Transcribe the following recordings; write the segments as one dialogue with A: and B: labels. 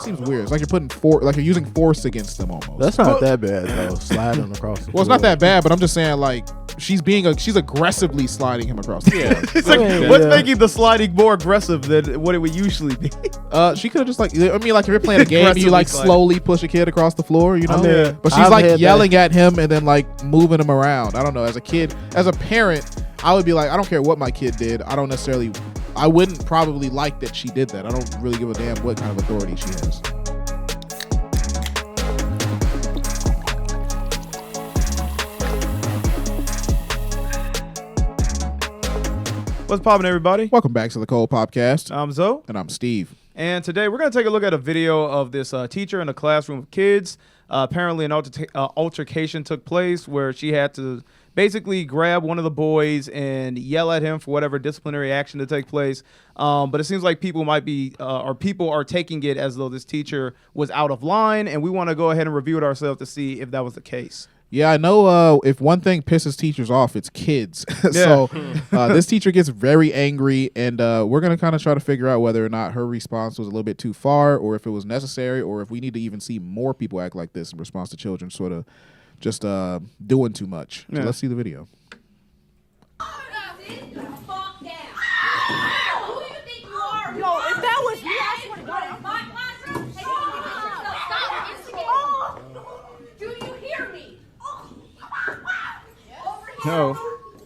A: That seems weird. It's like you're putting like you're using force against them almost.
B: That's not that bad though. Sliding across the floor.
A: Well, it's not that bad, but I'm just saying like she's aggressively sliding him across the floor.
C: It's like, what's making the sliding more aggressive than what it would usually be?
A: She could have just like, I mean, like if you're playing a game and you like slowly push a kid across the floor, you know?
C: Yeah.
A: But she's like yelling at him and then like moving him around. I don't know. As a kid, as a parent, I would be like, I don't care what my kid did. I wouldn't probably like that she did that. I don't really give a damn what kind of authority she has.
C: What's poppin', everybody?
A: Welcome back to the Cole Popcast.
C: I'm Zoe.
A: And I'm Steve.
C: And today we're going to take a look at a video of this teacher in a classroom of kids. Apparently an altercation took place where she had to basically grab one of the boys and yell at him for whatever disciplinary action to take place. But it seems like people are taking it as though this teacher was out of line, and we want to go ahead and review it ourselves to see if that was the case.
A: Yeah, I know if one thing pisses teachers off, it's kids. So this teacher gets very angry, and we're going to kind of try to figure out whether or not her response was a little bit too far, or if it was necessary, or if we need to even see more people act like this in response to children sort of just doing too much. So let's see the video.
C: No.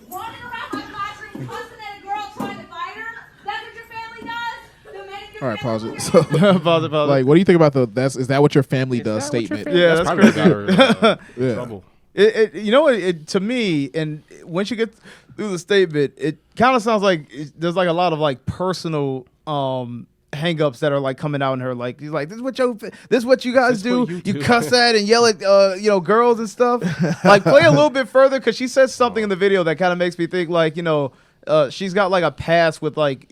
D: Running around my classroom, cussing at a girl, trying to fight her. That's what your family does?
A: All right, pause it. So,
C: pause it.
A: like, what do you think about is that what your family does statement?
C: Yeah, that's crazy.
A: Yeah.
B: Trouble.
C: To me, and once you get through the statement, it kind of sounds like there's like a lot of like personal hang-ups that are like coming out in her. Like he's like, this is what you guys do. You cuss at and yell at girls and stuff. Like play a little bit further, because she says something in the video that kind of makes me think like she's got like a past with like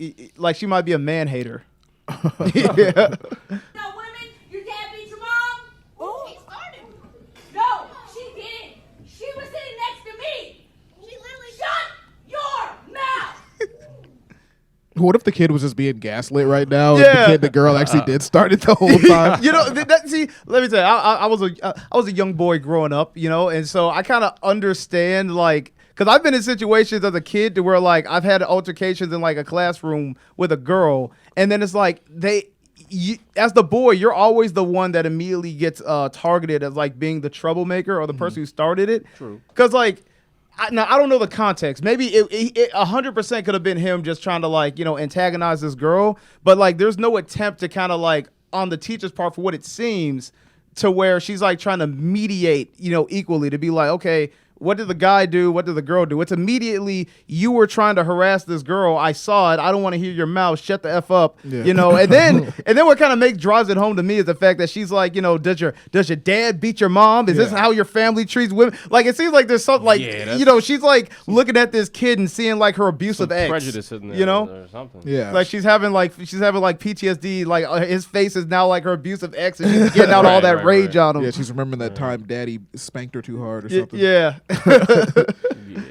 C: she might be a man hater. Yeah.
D: No, women, your dad beat your mom? Oh, he started. No, she didn't. She was sitting next to me. She literally shut your mouth.
A: What if the kid was just being gaslit right now?
C: Yeah.
A: And the girl actually did start it the whole time.
C: See, let me tell you, I was a young boy growing up, and so I kind of understand, like, because I've been in situations as a kid to where, like, I've had altercations in, like, a classroom with a girl, and then it's like as the boy, you're always the one that immediately gets targeted as, like, being the troublemaker or the person who started it.
B: True.
C: Because, like, now, I don't know the context. Maybe it 100% could have been him just trying to, like, antagonize this girl. But, like, there's no attempt to kind of, like, on the teacher's part, for what it seems, to where she's, like, trying to mediate, equally, to be like, okay, what did the guy do? What did the girl do? It's immediately, you were trying to harass this girl. I saw it. I don't want to hear your mouth. Shut the F up. Yeah. And then what kind of drives it home to me is the fact that she's like, does your dad beat your mom? Is this how your family treats women? Like, it seems like there's something like, she's like looking at this kid and seeing like her abusive ex.
B: Prejudice in there, or something.
A: Yeah.
C: Like she's having like PTSD. Like his face is now like her abusive ex, and she's getting out all that rage on him.
A: Yeah, she's remembering that time daddy spanked her too hard or something.
C: Yeah.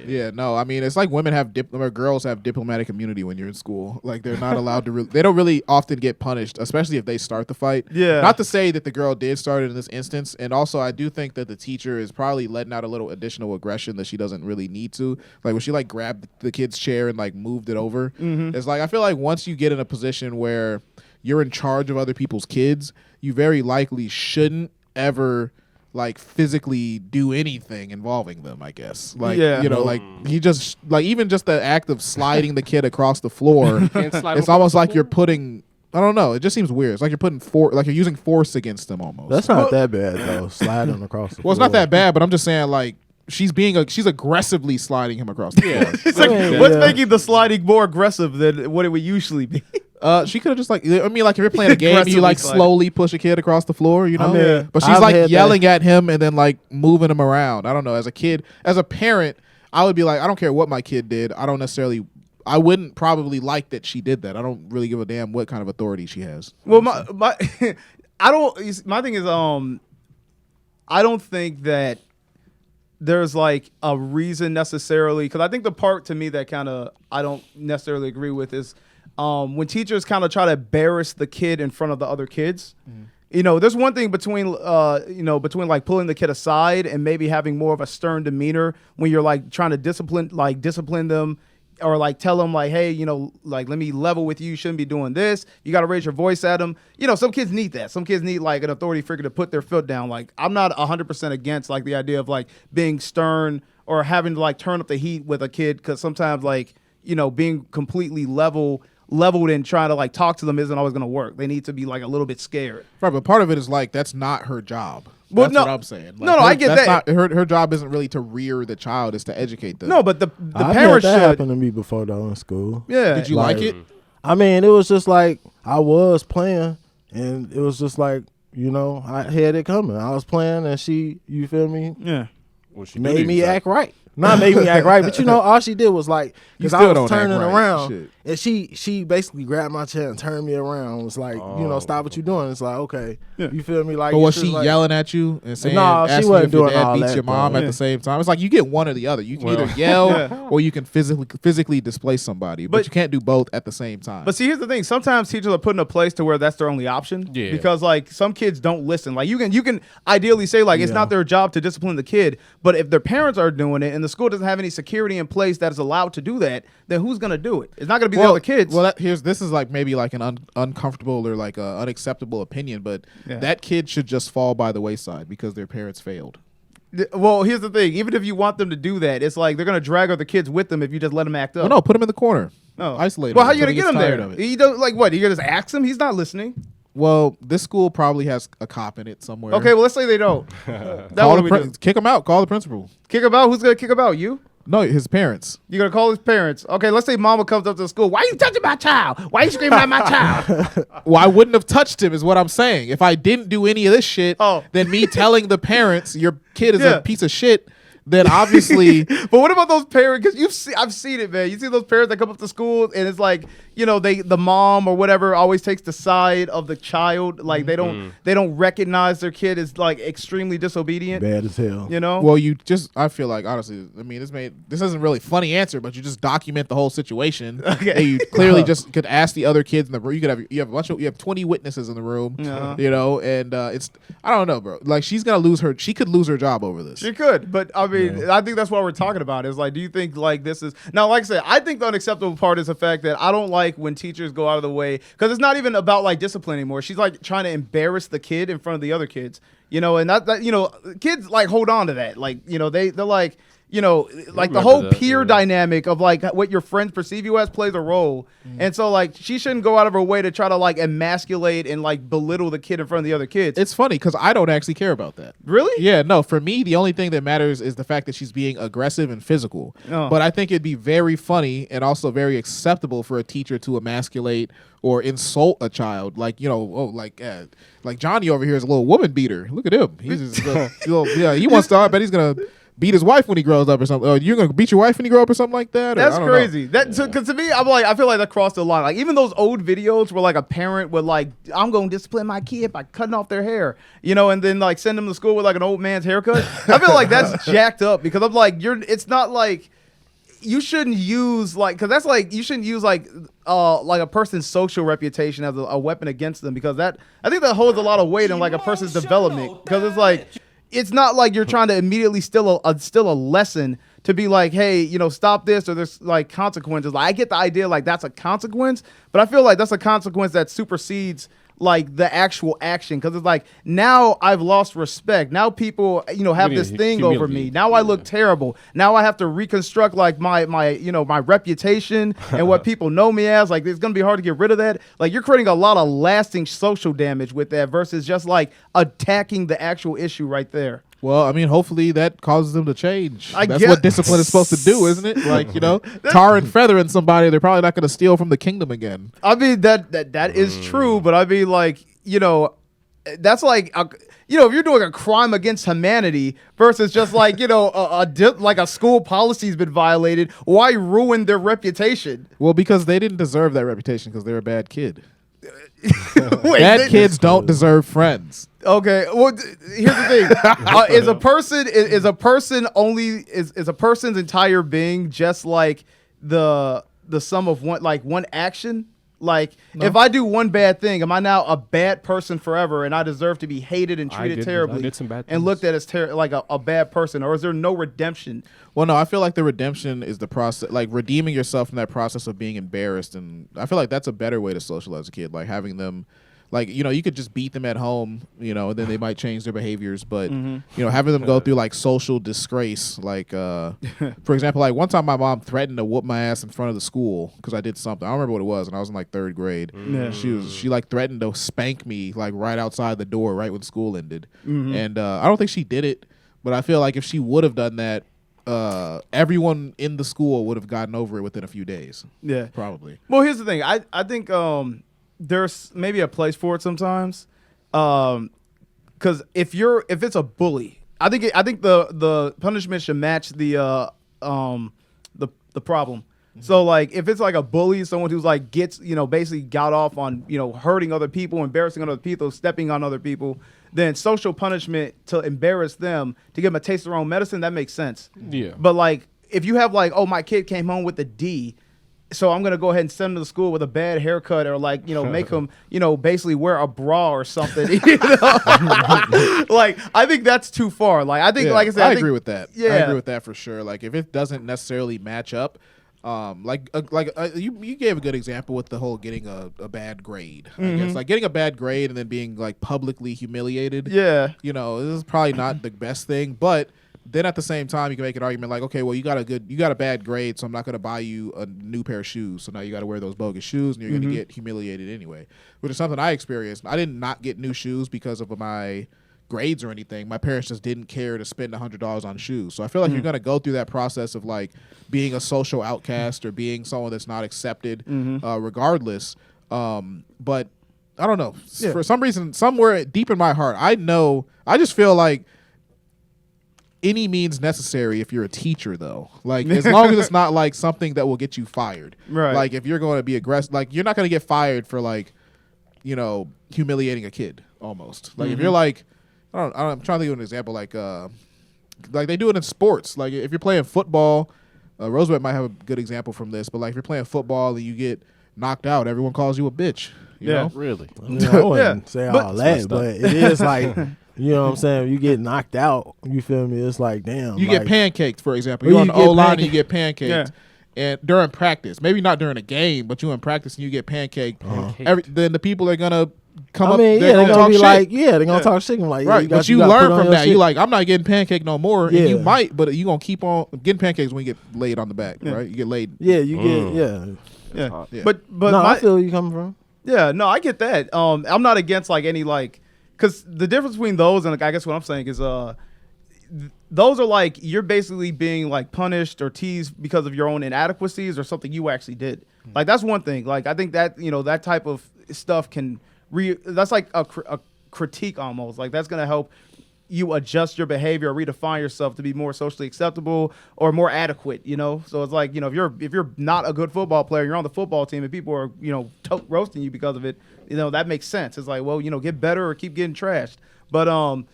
A: Yeah, no, I mean, it's like girls have diplomatic immunity when you're in school. Like, they're not allowed to they don't really often get punished, especially if they start the fight.
C: Yeah.
A: Not to say that the girl did start it in this instance, and also I do think that the teacher is probably letting out a little additional aggression that she doesn't really need to. Like, when she like grabbed the kid's chair and like moved it over, it's like, I feel like once you get in a position where you're in charge of other people's kids, you very likely shouldn't ever like physically do anything involving them, I guess. Like, like he just like, even just the act of sliding the kid across the floor, it's almost like you're putting, I don't know, it just seems weird. It's like you're putting like you're using force against them almost.
B: That's not that bad though. Sliding across the floor.
A: Well, it's not that bad, but I'm just saying, like, she's aggressively sliding him across the floor.
C: It's like, what's making the sliding more aggressive than what it would usually be?
A: She could have just like, I mean, like if you're playing a game and you like slowly push a kid across the floor, but she's like yelling at him and then like moving him around. I don't know. As a parent, I would be like, I don't care what my kid did. I wouldn't probably like that she did that. I don't really give a damn what kind of authority she has.
C: Well, my thing is, I don't think that there's like a reason necessarily, because I think the part to me that kind of I don't necessarily agree with is when teachers kind of try to embarrass the kid in front of the other kids. There's one thing between between like pulling the kid aside and maybe having more of a stern demeanor when you're like trying to discipline them, or like tell them like, hey, like let me level with you. You shouldn't be doing this. You got to raise your voice at them. Some kids need that. Some kids need like an authority figure to put their foot down. Like I'm not 100% against like the idea of like being stern or having to like turn up the heat with a kid, because sometimes like being completely leveled and trying to like talk to them isn't always going to work. They need to be like a little bit scared.
A: Right, but part of it is like that's not her job.
C: Well,
A: that's what I'm saying. Like,
C: I get that.
A: Her job isn't really to rear the child; is to educate them.
C: No, but the
B: I
C: parents
B: had that
C: should.
B: happen to me before though in school.
C: Yeah.
A: Did you like it?
B: I mean, it was just like I was playing, and it was just like I had it coming. I was playing, and she, you feel me?
C: Yeah.
E: Well, she
B: Made me act right. Not made me act right, but all she did was like, because I was turning around, and she basically grabbed my chair and turned me around. It was like, stop what you're doing. It's like, okay, you feel me? Like,
A: but was she like, yelling at you and saying,
B: no, she wasn't
A: if your
B: doing
A: dad
B: all
A: beats
B: that,
A: your mom at the same time? It's like you get one or the other. You can either yell or you can physically displace somebody, but you can't do both at the same time.
C: But see, here's the thing: sometimes teachers are put in a place to where that's their only option.
E: Yeah.
C: Because like some kids don't listen. Like you can ideally say like it's not their job to discipline the kid, but if their parents are doing it and the school doesn't have any security in place that is allowed to do that, then who's gonna do it? It's not gonna be the other kids.
A: Well, this is like maybe like an uncomfortable or like a unacceptable opinion, but that kid should just fall by the wayside because their parents failed.
C: Well, here's the thing: even if you want them to do that, it's like they're gonna drag other kids with them if you just let them act up.
A: Well, no, put them in the corner.
C: Oh.
A: Isolate.
C: Well, how are you gonna get him there? You don't like what? You gonna just ask him? He's not listening.
A: Well, this school probably has a cop in it somewhere.
C: Okay, well let's say they don't.
A: Kick him out. Call the principal.
C: Kick him out. Who's gonna kick him out? You?
A: No, his parents.
C: You're going to call his parents. Okay, let's say mama comes up to the school. Why are you touching my child? Why are you screaming at my child?
A: Well, I wouldn't have touched him is what I'm saying. If I didn't do any of this shit, then me telling the parents your kid is a piece of shit, then obviously.
C: But what about those parents? Because I've seen it, man. You see those parents that come up to school and it's like, the mom or whatever always takes the side of the child. Like they don't recognize their kid as like extremely disobedient.
B: Bad as hell.
A: Well, I feel like honestly, I mean, this isn't really a funny answer, but you just document the whole situation. Okay. And you clearly just could ask the other kids in the room. You have 20 witnesses in the room. And it's I don't know, bro. Like she could lose her job over this.
C: She could, but I mean, I think that's what we're talking about. Is like, do you think like this is now? Like I said, I think the unacceptable part is the fact that I don't like when teachers go out of the way, because it's not even about like discipline anymore. She's like trying to embarrass the kid in front of the other kids, and that kids like hold on to that, like they're like like the whole peer dynamic of like what your friends perceive you as plays a role. And so like she shouldn't go out of her way to try to like emasculate and like belittle the kid in front of the other kids.
A: It's funny because I don't actually care about that.
C: Really?
A: Yeah, no, for me the only thing that matters is the fact that she's being aggressive and physical. But I think it'd be very funny and also very acceptable for a teacher to emasculate or insult a child, like like Johnny over here is a little woman beater. Look at him. He's just he wants to. I bet he's gonna beat his wife when he grows up or something. Oh, you're gonna beat your wife when you grow up or something like that?
C: That's crazy. Because to me, I feel like that crossed the line. Like even those old videos where like a parent would like, I'm gonna discipline my kid by cutting off their hair, and then like send them to school with like an old man's haircut. I feel like that's jacked up because I'm like, it's not like you shouldn't use like, because that's like you shouldn't use like a person's social reputation as a weapon against them, because I think that holds a lot of weight in like a person's development, because it's like. It's not like you're trying to immediately still a lesson to be like, hey, stop this, or there's like consequences. Like I get the idea like that's a consequence, but I feel like that's a consequence that supersedes like the actual action, because it's like now I've lost respect. Now people have this thing over me. Now I look terrible. Now I have to reconstruct like my my reputation and what people know me as. Like it's gonna be hard to get rid of that. Like you're creating a lot of lasting social damage with that versus just like attacking the actual issue right there.
A: Well, I mean, hopefully that causes them to change.
C: That's
A: what discipline is supposed to do, isn't it? Like, tar and feathering somebody, they're probably not going to steal from the kingdom again.
C: I mean, that is true, but I mean, like, that's like, if you're doing a crime against humanity versus just like, like a school policy's been violated, why ruin their reputation?
A: Well, because they didn't deserve that reputation because they're a bad kid. Bad kids don't deserve friends.
C: Okay, well, here's the thing: is a person's entire being just like the sum of one action? Like, if I do one bad thing, am I now a bad person forever and I deserve to be hated and treated terribly
E: I did some bad things.
C: and looked at as like a bad person? Or is there no redemption?
A: Well, no, I feel like the redemption is the process, like redeeming yourself from that process of being embarrassed. And I feel like that's a better way to socialize a kid, like having them, like, you know, you could just beat them at home, you know, and then they might change their behaviors. But, you know, having them go through like social disgrace, like, for example, like one time my mom threatened to whoop my ass in front of the school because I did something. I don't remember what it was, and I was in like 3rd grade. She like threatened to spank me like right outside the door right when school ended. And I don't think she did it, but I feel like if she would have done that, everyone in the school would have gotten over it within a few days.
C: Yeah.
A: Probably.
C: Well, here's the thing. I think there's maybe a place for it sometimes. Because if it's a bully, I think the punishment should match the problem. So like if it's like a bully, someone who's like gets, you know, basically got off on, you know, hurting other people, embarrassing other people, stepping on other people, then social punishment to embarrass them, to give them a taste of their own medicine, that makes sense.
E: Yeah.
C: But like if you have like, oh, my kid came home with a D, so I'm gonna go ahead and send him to school with a bad haircut, or like, you know, make him, you know, basically wear a bra or something. You know? Like, I think that's too far. Like, I think, like I said,
A: I agree with that.
C: Yeah,
A: I agree with that for sure. Like, if it doesn't necessarily match up, you gave a good example with the whole getting a bad grade. I guess like getting a bad grade and then being like publicly humiliated.
C: Yeah,
A: you know, this is probably not the best thing, but then at the same time, you can make an argument like, okay, well, you got a bad grade, so I'm not going to buy you a new pair of shoes. So now you got to wear those bogus shoes, and you're going to get humiliated anyway, which is something I experienced. I did not get new shoes because of my grades or anything. My parents just didn't care to spend $100 on shoes. So I feel like you're going to go through that process of like being a social outcast or being someone that's not accepted, regardless. But I don't know. Yeah. For some reason, somewhere deep in my heart, I just feel like any means necessary if you're a teacher, though. Like, as long as it's not like something that will get you fired. Right. Like, if you're going to be aggressive, like, you're not going to get fired for like, you know, humiliating a kid almost. Like, if you're like, I'm trying to think of an example, like they do it in sports. Like, if you're playing football, Roosevelt might have a good example from this, but like if you're playing football and you get knocked out, everyone calls you a bitch. You know?
E: Really?
B: I mean, I wouldn't say all that, but it is like, you know what I'm saying? You get knocked out, you feel me? It's like, damn.
A: You
B: like,
A: get pancaked, for example. You're on the O-line and you get pancaked. Yeah. And during practice, maybe not during a game, but you're in practice and you get pancaked. Then the people are going to come up.
B: They're gonna be shit. Like, they're gonna talk shit. Like,
A: right, but you learn from that. You like, I'm not getting pancaked no more, and you might, but you gonna keep on getting pancakes when you get laid on the back, right? You get laid.
B: Yeah, you get,
C: But no,
B: I feel where you coming from.
C: Yeah, no, I get that. I'm not against like any like, because the difference between those and like, I guess what I'm saying is those are like you're basically being like punished or teased because of your own inadequacies or something you actually did. Like that's one thing. Like I think that, you know, that type of stuff can that's like a critique almost. Like that's gonna help you adjust your behavior or redefine yourself to be more socially acceptable or more adequate, you know? So it's like, you know, if you're not a good football player, you're on the football team and people are, you know, roasting you because of it, you know, that makes sense. It's like, well, you know, get better or keep getting trashed. But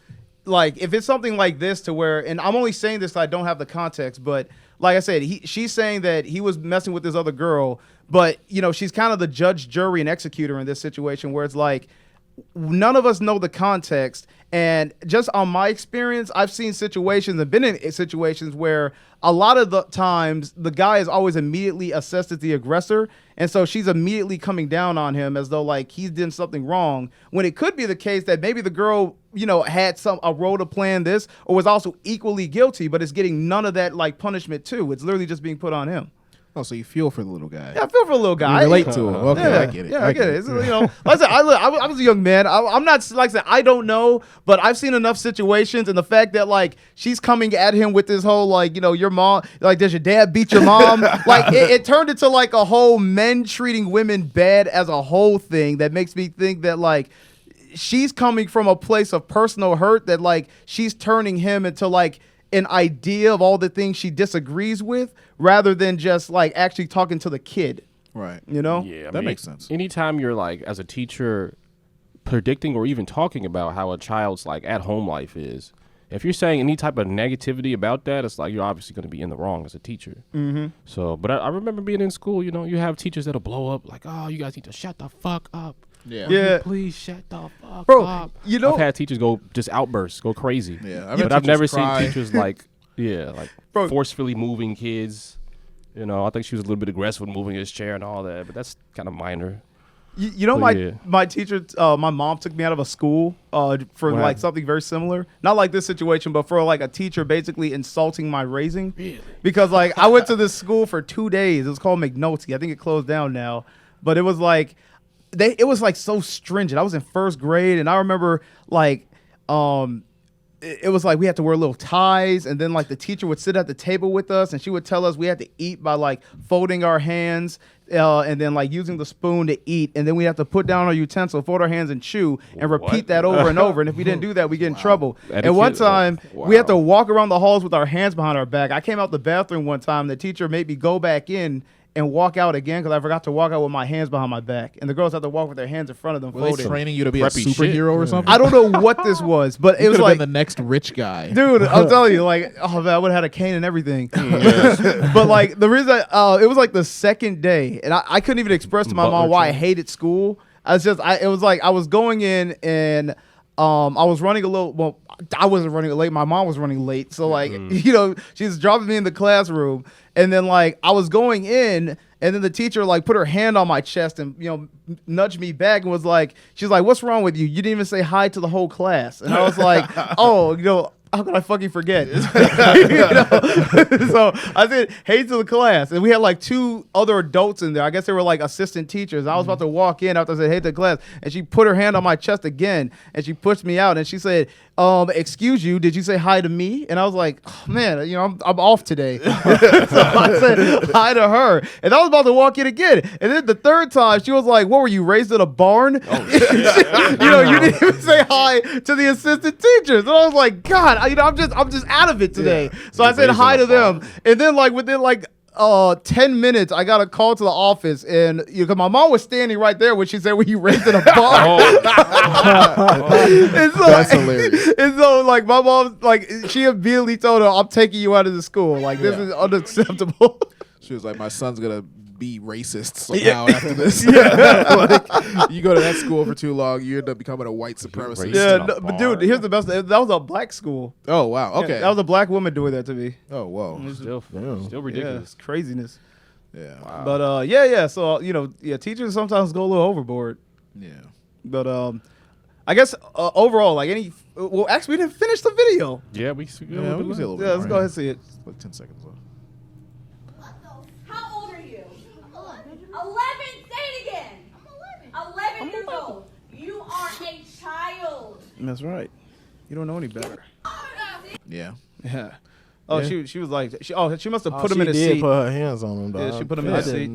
C: like if it's something like this to where, and I'm only saying this so I don't have the context, but like I said, she's saying that he was messing with this other girl, but, you know, she's kind of the judge, jury, and executor in this situation where it's like none of us know the context. And just on my experience, I've seen situations and been in situations where a lot of the times the guy is always immediately assessed as the aggressor. And so she's immediately coming down on him as though like he's done something wrong, when it could be the case that maybe the girl, you know, had a role to play in this or was also equally guilty, but is getting none of that like punishment too. It's literally just being put on him.
A: Oh, so you feel for the little guy?
C: Yeah, I feel for the little guy.
A: You relate to him. Okay, I get it.
C: Yeah, I get it. It's, you know, like I said, I was a young man. I'm not, like I said, I don't know, but I've seen enough situations, and the fact that like she's coming at him with this whole like, you know, your mom, like, does your dad beat your mom? Like it turned into like a whole men treating women bad as a whole thing that makes me think that like she's coming from a place of personal hurt, that like she's turning him into like an idea of all the things she disagrees with rather than just like actually talking to the kid.
A: Right.
C: You know?
E: Yeah,
A: that makes sense.
E: Anytime you're like, as a teacher, predicting or even talking about how a child's like at home life is, if you're saying any type of negativity about that, it's like you're obviously going to be in the wrong as a teacher.
C: Mm-hmm.
E: So, but I remember being in school, you know, you have teachers that'll blow up like, oh, you guys need to shut the fuck up.
C: Yeah.
E: Please shut the fuck
C: Bro,
E: up.
C: you know,
E: I've had teachers go just outbursts, go crazy.
A: Yeah,
E: but I've never
A: cry.
E: seen teachers like,
C: Bro.
E: forcefully moving kids. You know, I think she was a little bit aggressive with moving his chair and all that, but that's kind of minor.
C: You know, my teacher, my mom took me out of a school for like something very similar. Not like this situation, but for like a teacher basically insulting my raising.
E: Really?
C: Because like I went to this school for 2 days. It was called McNulty. I think it closed down now. But it was like it was like so stringent. I was in first grade, and I remember like it was like we had to wear little ties, and then like the teacher would sit at the table with us, and she would tell us we had to eat by like folding our hands and then like using the spoon to eat, and then we have to put down our utensil, fold our hands, and chew, and repeat that over and over. And if we didn't do that, we get in trouble. And one time we had to walk around the halls with our hands behind our back. I came out the bathroom one time. The teacher made me go back in and walk out again because I forgot to walk out with my hands behind my back, and the girls had to walk with their hands in front of them.
A: Were they training you to be a superhero or something?
C: I don't know what this was, but it was like
A: been the next rich guy,
C: dude. I'm telling you, like, oh man, I would have had a cane and everything. But like the reason, it was like the second day, and I couldn't even express to my mom why I hated school. It was like I was going in and I was running a little. Well, I wasn't running late. My mom was running late, so like you know, she was dropping me in the classroom. And then like I was going in, and then the teacher like put her hand on my chest and, you know, nudged me back and was like, she's like, "What's wrong with you? You didn't even say hi to the whole class." And I was like, "Oh, you know, how could I fucking forget?" You know? So I said, "Hey to the class," and we had like 2 other adults in there. I guess they were like assistant teachers. I was about to walk in after I said, "Hey to the class," and she put her hand on my chest again, and she pushed me out, and she said, "Excuse you, did you say hi to me?" And I was like, "Oh, man, you know, I'm off today." So I said hi to her, and I was about to walk in again, and then the third time she was like, "What were you, raised in a barn?" Oh, you know, you didn't even say hi to the assistant teachers. And I was like, God, you know, I'm just out of it today. Yeah. So I said hi to them, and then like within like 10 minutes, I got a call to the office, and because my mom was standing right there when she said, "Were you raised in a barn?" And so, that's hilarious. And so, like, my mom, like, she immediately told her, "I'm taking you out of the school. Like, this is unacceptable."
A: She was like, "My son's gonna be racist somehow after this." Like, you go to that school for too long, you end up becoming a white supremacist.
C: Yeah, but dude, here's the best. That was a black school.
A: Oh wow, okay.
C: Yeah, that was a black woman doing that to me.
A: Oh whoa,
E: still ridiculous,
C: craziness.
A: Yeah,
E: wow.
C: But yeah. So you know, teachers sometimes go a little overboard.
A: Yeah,
C: but I guess overall, like well, actually, we didn't finish the video.
E: Yeah, we see a
C: little bit. Let's go ahead and see it.
A: Like 10 seconds left.
D: How old are you? 11. Say it again. I'm 11 years old. You are a child.
C: That's right. You don't know any better.
A: Yeah.
C: Yeah. Oh,
A: yeah.
C: She was like, she must have put him in a seat.
B: She did put her hands on him, dog.
C: Yeah, she put him in a seat.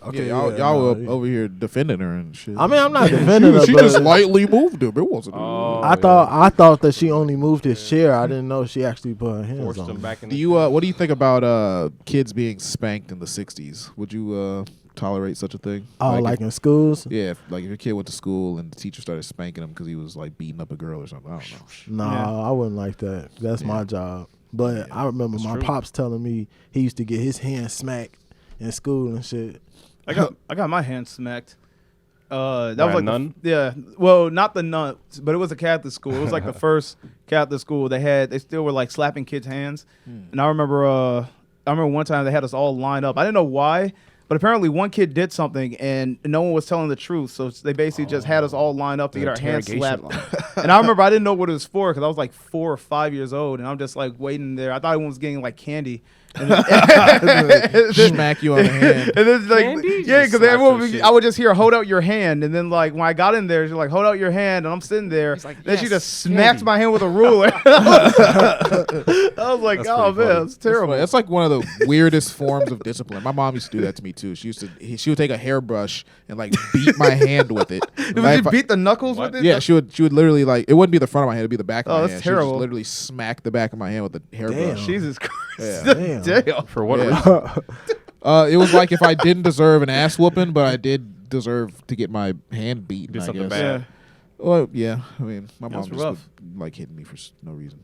A: Okay, y'all were over here defending her and shit.
B: I mean, I'm not defending her.
A: She just lightly moved him. It wasn't.
B: I thought that she only moved his chair. I didn't know she actually put her hands on him.
E: Back in
A: what do you think about kids being spanked in the 60s? Would you tolerate such a thing?
B: Oh, like in schools?
A: Yeah, if your kid went to school and the teacher started spanking him because he was like beating up a girl or something. I don't know.
B: No, I wouldn't like that. That's my job. But I remember my pops telling me he used to get his hand smacked in school and shit.
C: I got my hand smacked. That
E: by
C: was like
E: nun?
C: Yeah. Well, not the nun, but it was a Catholic school. It was like the first Catholic school they still were like slapping kids' hands. And I remember one time they had us all lined up. I didn't know why, but apparently one kid did something and no one was telling the truth. So they basically just had us all lined up to get our hands slapped. And I remember I didn't know what it was for because I was like 4 or 5 years old, and I'm just like waiting there. I thought everyone was getting like candy. And then,
A: smack you on the hand.
C: And then like, yeah, because everyone, I would just hear "hold out your hand," and then like when I got in there, she's like, "Hold out your hand," and I'm sitting there. Like, then she just smacked my hand with a ruler. I was like, "Oh man, it's terrible."
A: That's like one of the weirdest forms of discipline. My mom used to do that to me too. She would take a hairbrush and like beat my hand with it.
C: Did you beat the knuckles with it?
A: Yeah, she would literally like it wouldn't be the front of my hand, it'd be the back of my hand.
C: Oh, that's terrible.
A: She would just literally smack the back of my hand with the hairbrush.
C: Damn. Jesus Christ.
A: Yeah.
C: Damn.
E: For what reason?
A: It was like if I didn't deserve an ass whooping, but I did deserve to get my hand beaten. I guess. Well, yeah. I mean, my mom
C: That's
A: just
C: rough.
A: would, like hitting me for no reason.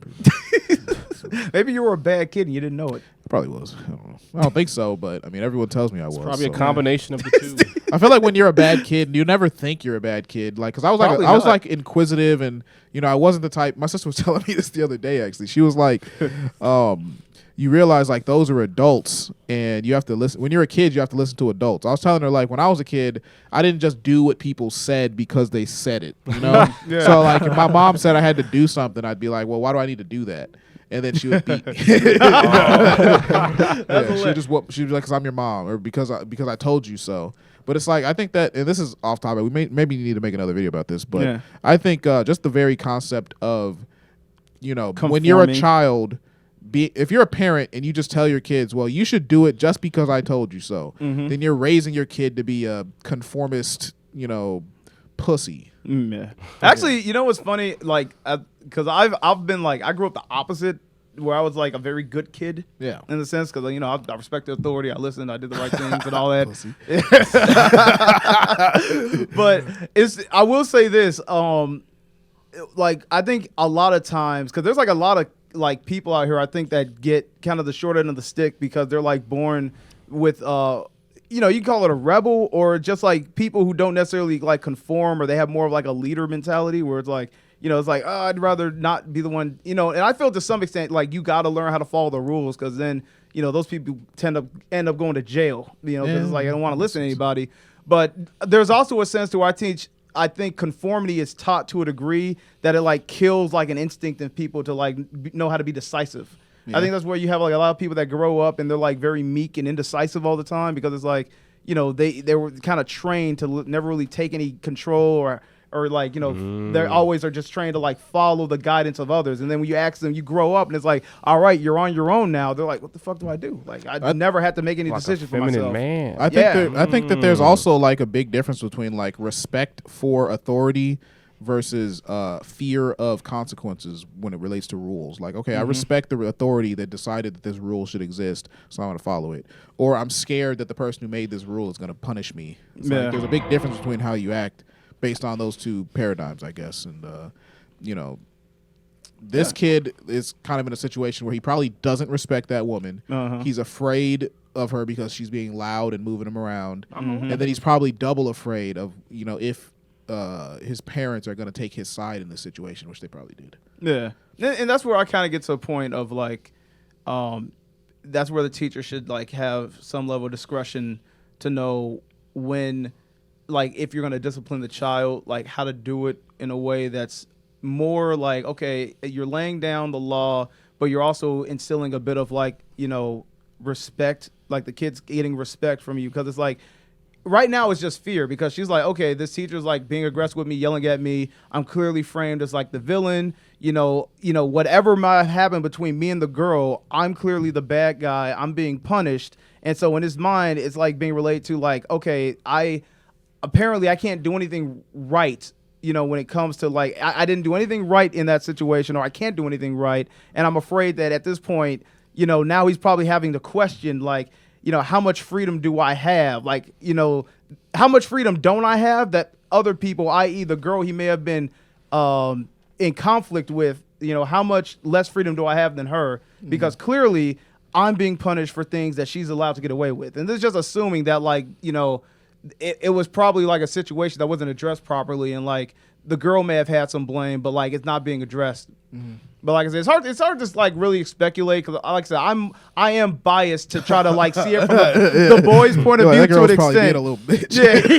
C: Maybe you were a bad kid and you didn't know it.
A: Probably was. I don't know. I don't think so, but I mean, everyone tells me I was.
E: Probably a
A: so.
E: combination of the two.
A: I feel like when you're a bad kid, you never think you're a bad kid. Like, cause I was
C: Probably
A: I was
C: not.
A: like inquisitive, and I wasn't the type. My sister was telling me this the other day. Actually, she was like, you realize like those are adults, and you have to listen. When you're a kid, you have to listen to adults. I was telling her like when I was a kid, I didn't just do what people said because they said it. You know.
C: Yeah.
A: So like if my mom said I had to do something, I'd be like, well, why do I need to do that? And then she would beat me. She'd be like, "Cause I'm your mom," or because I told you so. But it's like I think that, and this is off topic. We maybe need to make another video about this. But
C: Yeah.
A: I think just the very concept of, when
C: Conforming.
A: you're a child, if you're a parent and you just tell your kids, well, you should do it just because I told you so, then you're raising your kid to be a conformist, pussy.
C: Yeah. Actually, you know what's funny? Like, because I've been like, I grew up the opposite, where I was like a very good kid.
A: Yeah.
C: In the sense, because I respect the authority, I listened, I did the right things and all that. But I will say this, like I think a lot of times, because there's like a lot of like people out here, I think that get kind of the short end of the stick because they're like born with you can call it a rebel or just like people who don't necessarily like conform, or they have more of like a leader mentality where it's like, it's like, oh, I'd rather not be the one, and I feel to some extent like you got to learn how to follow the rules, because then, those people end up going to jail, because it's like I don't want to listen to anybody. But there's also a sense to where I think conformity is taught to a degree that it like kills like an instinct in people to like know how to be decisive. Yeah. I think that's where you have like a lot of people that grow up and they're like very meek and indecisive all the time, because it's like, they were kind of trained to never really take any control or like, they always are just trained to like follow the guidance of others. And then when you ask them, you grow up and it's like, all right, you're on your own now. They're like, what the fuck do I do? Like, I never had to make any decisions for myself.
E: Man.
A: I think that there's also like a big difference between like respect for authority versus fear of consequences when it relates to rules. Like, okay, I respect the authority that decided that this rule should exist, so I'm going to follow it. Or I'm scared that the person who made this rule is going to punish me. It's like, there's a big difference between how you act based on those two paradigms, I guess. And, this kid is kind of in a situation where he probably doesn't respect that woman. He's afraid of her because she's being loud and moving him around. And then he's probably double afraid of, if his parents are going to take his side in this situation, which they probably did.
C: Yeah. And that's where I kind of get to a point of like, that's where the teacher should like have some level of discretion to know when, like, if you're going to discipline the child, like how to do it in a way that's more like, okay, you're laying down the law, but you're also instilling a bit of like, respect, like the kid's getting respect from you. Because it's like, right now it's just fear, because she's like, okay, this teacher's like being aggressive with me, yelling at me. I'm clearly framed as like the villain. Whatever might happen between me and the girl, I'm clearly the bad guy. I'm being punished. And so in his mind, it's like being related to like, okay, apparently I can't do anything right, when it comes to like, I didn't do anything right in that situation, or I can't do anything right. And I'm afraid that at this point, now he's probably having to question like, how much freedom do I have? Like, how much freedom don't I have that other people, i.e. the girl he may have been in conflict with, how much less freedom do I have than her? Because clearly I'm being punished for things that she's allowed to get away with. And this is just assuming that like, it was probably like a situation that wasn't addressed properly, and like the girl may have had some blame, but like it's not being addressed. But like I said, it's hard to like really speculate, because like I said, I am biased to try to like see it from the boy's point of view to an extent.
A: Being a little bitch.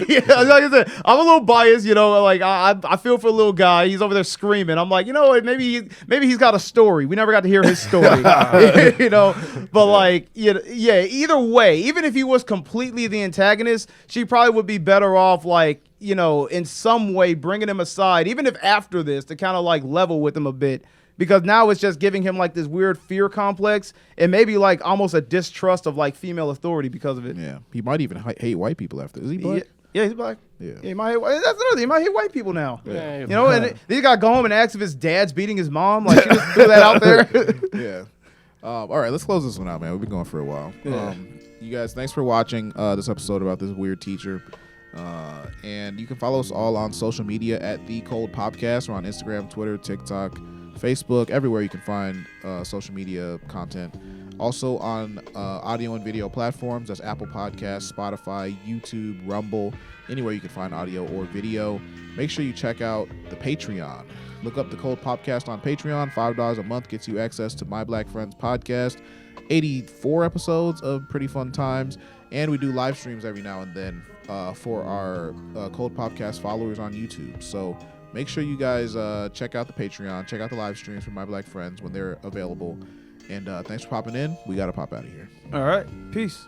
C: Yeah, like I said, I'm a little biased, like I feel for the little guy. He's over there screaming. I'm like, maybe he's got a story. We never got to hear his story. But like, either way, even if he was completely the antagonist, she probably would be better off like, in some way bringing him aside, even if after this, to kind of like level with him a bit. Because now it's just giving him like this weird fear complex and maybe like almost a distrust of like female authority because of it.
A: Yeah, he might even hate white people after. Is he black?
C: Yeah, he's black.
A: Yeah,
C: he might hate. That's another thing. He might hate white people now.
E: Yeah.
C: And he got to go home and ask if his dad's beating his mom. Like, she just threw that out there.
A: Yeah. All right, let's close this one out, man. We've been going for a while.
C: Yeah.
A: You guys, thanks for watching this episode about this weird teacher. And you can follow us all on social media at The Cold Podcast. We're on Instagram, Twitter, TikTok, Facebook, everywhere you can find social media content. Also on audio and video platforms. That's Apple Podcasts, Spotify, YouTube, Rumble, anywhere you can find audio or video. Make sure you check out the Patreon. Look up The Cold Podcast on Patreon. $5 a month gets you access to My Black Friends podcast. 84 episodes of pretty fun times. And we do live streams every now and then for our Cold Podcast followers on YouTube. So make sure you guys check out the Patreon, check out the live streams for My Black Friends when they're available. And thanks for popping in. We got to pop out of here.
C: All right. Peace.